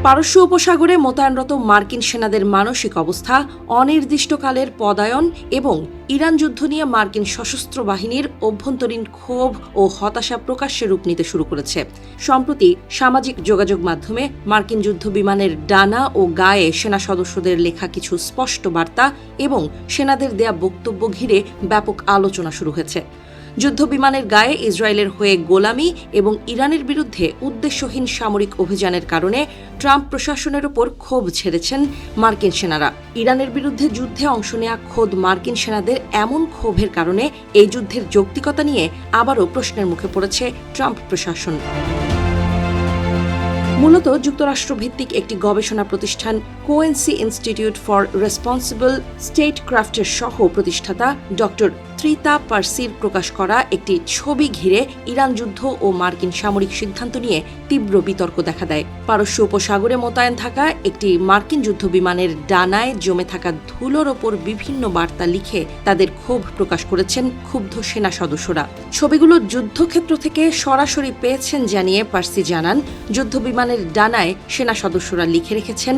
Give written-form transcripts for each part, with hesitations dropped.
পারস্য উপসাগরে মোতায়েনরত মার্কিন সেনাদের মানসিক অবস্থা, অনির্দিষ্টকালের পদায়ন এবং ইরান যুদ্ধ নিয়ে মার্কিন সশস্ত্র বাহিনীর অভ্যন্তরীণ ক্ষোভ ও হতাশা প্রকাশ্যে রূপ নিতে শুরু করেছে। সম্প্রতি সামাজিক যোগাযোগ মাধ্যমে মার্কিন যুদ্ধ বিমানের ডানা ও গায়ে সেনা সদস্যদের লেখা কিছু স্পষ্ট বার্তা এবং সেনাদের দেয়া বক্তব্য ঘিরে ব্যাপক আলোচনা শুরু হয়েছে। যুদ্ধ বিমানের গায়ে ইসরায়েলের হয়ে গোলামি এবং ইরানের বিরুদ্ধে উদ্দেশ্যহীন সামরিক অভিযানের কারণে ট্রাম্প প্রশাসনের ওপর ক্ষোভ ঝেড়েছেন মার্কিন সেনারা। ইরানের বিরুদ্ধে যুদ্ধে অংশ নেওয়া খোদ মার্কিন সেনাদের এমন ক্ষোভের কারণে এই যুদ্ধের যৌক্তিকতা নিয়ে আবারও প্রশ্নের মুখে পড়েছে ট্রাম্প প্রশাসন। মূলত যুক্তরাষ্ট্রভিত্তিক একটি গবেষণা প্রতিষ্ঠান কোয়েন্সি ইনস্টিটিউট ফর রেসপন্সিবল স্টেটক্রাফটের সহ প্রতিষ্ঠাতা ডক্টর ত্রিতা পার্সির প্রকাশ করা একটি ছবি ঘিরে ইরান যুদ্ধ ও মার্কিন সামরিক সিদ্ধান্ত নিয়ে তীব্র বিতর্ক দেখা দেয়। পারস্য উপসাগরে মোতায়েন থাকা একটি মার্কিন যুদ্ধ বিমানের ডানায় জমে থাকা ধুলোর ওপর বিভিন্ন বার্তা লিখে তাদের ক্ষোভ প্রকাশ করেছেন ক্ষুব্ধ সেনা সদস্যরা। ছবিগুলো যুদ্ধক্ষেত্র থেকে সরাসরি পেয়েছেন জানিয়ে পার্সি জানান, যুদ্ধ বিমানের ডানায় সেনা সদস্যরা লিখে রেখেছেন,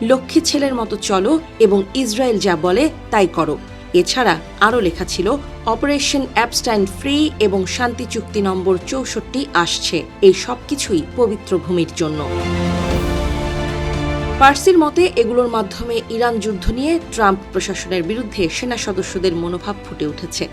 লক্ষ্মী ছেলের মতো চলো এবং ইসরায়েল যা বলে তাই করো। এছাড়া আরও লেখা ছিল, অপারেশন অ্যাপস্টাইন ফ্রি এবং শান্তি চুক্তি নম্বর ৬৪ আসছে, এই সবকিছুই পবিত্র ভূমির জন্য। পার্সির মতে এগুলোর মাধ্যমে ইরান যুদ্ধ নিয়ে ট্রাম্প প্রশাসনের বিরুদ্ধে সেনা সদস্যদের মনোভাব ফুটে উঠেছে।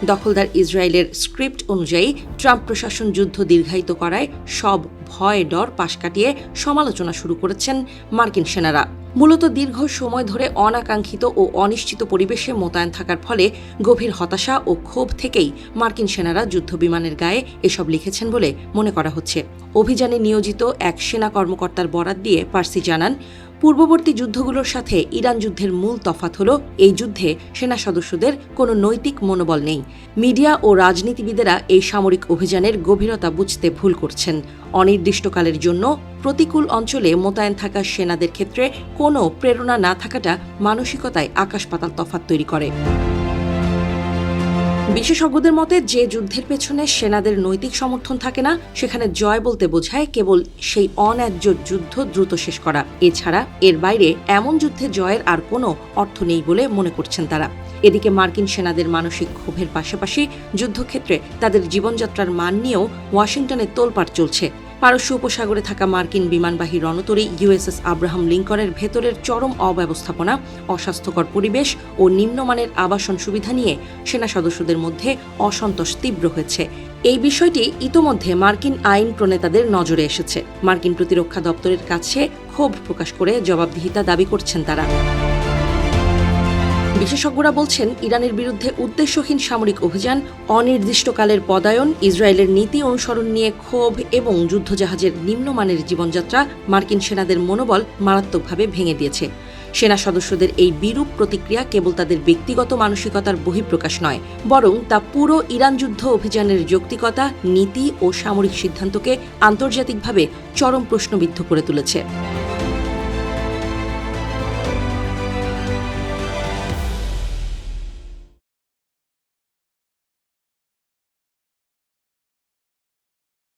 দখলদার ইসরায়েলের স্ক্রিপ্ট অনুযায়ী ট্রাম্প প্রশাসন যুদ্ধ দীর্ঘায়িত করায় সব ভয় ডর পাশ কাটিয়ে সমালোচনা শুরু করেছেন মার্কিন সেনারা। মূলত দীর্ঘ সময় ধরে অনাকাঙ্ক্ষিত ও অনিশ্চিত পরিবেশে মোতায়েন থাকার ফলে গভীর হতাশা ও ক্ষোভ থেকেই মার্কিন সেনারা যুদ্ধ বিমানের গায়ে এসব লিখেছেন বলে মনে করা হচ্ছে। অভিযানে নিয়োজিত এক সেনা কর্মকর্তার বরাত দিয়ে পার্সি জানান, পূর্ববর্তী যুদ্ধগুলোর সাথে ইরান যুদ্ধের মূল তফাৎ হল এই যুদ্ধে সেনা সদস্যদের কোনো নৈতিক মনোবল নেই। মিডিয়া ও রাজনীতিবিদেরা এই সামরিক অভিযানের গভীরতা বুঝতে ভুল করছেন। অনির্দিষ্টকালের জন্য প্রতিকূল অঞ্চলে মোতায়েন থাকা সেনাদের ক্ষেত্রে কোনো প্রেরণা না থাকাটা মানসিকতায় আকাশ পাতাল তফাৎ তৈরি করে। বিশেষজ্ঞদের মতে, যে যুদ্ধের পেছনে সেনাদের নৈতিক সমর্থন থাকে না, সেখানে জয় বলতে বোঝায় কেবল সেই অন্যায্য যুদ্ধ দ্রুত শেষ করা। এছাড়া এর বাইরে এমন যুদ্ধে জয়ের আর কোনো অর্থ নেই বলে মনে করছেন তারা। এদিকে মার্কিন সেনাদের মানসিক ক্ষোভের পাশাপাশি যুদ্ধক্ষেত্রে তাদের জীবনযাত্রার মান নিয়েও ওয়াশিংটনে তোলপাড় চলছে। পারস্য উপসাগরে থাকা মার্কিন বিমানবাহী রণতরী ইউএসএস আব্রাহাম লিঙ্কনের ভেতরের চরম অব্যবস্থাপনা, অস্বাস্থ্যকর পরিবেশ ও নিম্নমানের আবাসন সুবিধা নিয়ে সেনা সদস্যদের মধ্যে অসন্তোষ তীব্র হয়েছে। এই বিষয়টি ইতোমধ্যে মার্কিন আইন প্রণেতাদের নজরে এসেছে। মার্কিন প্রতিরক্ষা দপ্তরের কাছে ক্ষোভ প্রকাশ করে জবাবদিহিতা দাবি করছেন তারা। বিশেষজ্ঞরা বলছেন, ইরানের বিরুদ্ধে উদ্দেশ্যহীন সামরিক অভিযান, অনির্দিষ্টকালের পদায়ন, ইসরায়েলের নীতি অনুসরণ নিয়ে ক্ষোভ এবং যুদ্ধজাহাজের নিম্নমানের জীবনযাত্রা মার্কিন সেনাদের মনোবল মারাত্মকভাবে ভেঙে দিয়েছে। সেনা সদস্যদের এই বিরূপ প্রতিক্রিয়া কেবল তাদের ব্যক্তিগত মানসিকতার বহিঃপ্রকাশ নয়, বরং তা পুরো ইরান যুদ্ধ অভিযানের যৌক্তিকতা, নীতি ও সামরিক সিদ্ধান্তকে আন্তর্জাতিকভাবে চরম প্রশ্নবিদ্ধ করে তুলেছে।